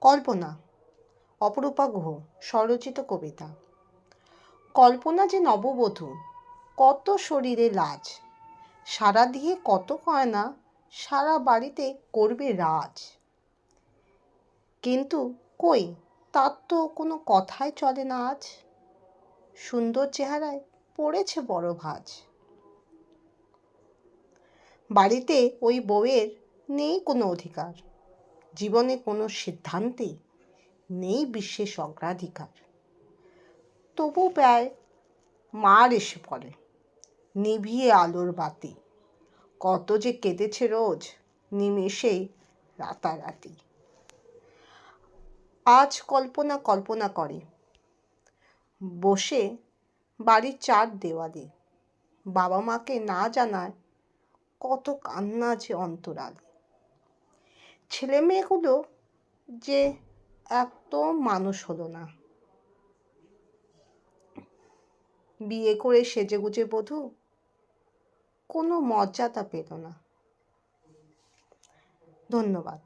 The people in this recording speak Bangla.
কল্পনা, অপরূপা গুহ স্বরচিত কবিতা। কল্পনা যে নববধূ, কত শরীরে লাজ, সারা দিয়ে কত গয়না, সারা বাড়িতে করবে রাজ। কিন্তু কই, তার তো কোনো কথাই চলে না আজ, সুন্দর চেহারায় পড়েছে বড় ভাঁজ। বাড়িতে ওই বউয়ের নেই কোনো অধিকার, জীবনে কোনো সিদ্ধান্তে নেই বিশেষ অগ্রাধিকার। তবু প্রায় মার এসে পড়ে নিভিয়ে আলোর বাতি, কত যে কেঁদেছে রোজ নিমেষেই রাতারাতি। আজ কল্পনা কল্পনা করে বসে বাড়ির চার দেওয়ালে, বাবা মাকে না জানায় কত কান্না যে অন্তরালে। ছেলে মেয়েগুলো যে একদম মানুষ হলো না, বিয়ে করে সেজেগুজে বধূ কোনো মর্যাদা পেল না। ধন্যবাদ।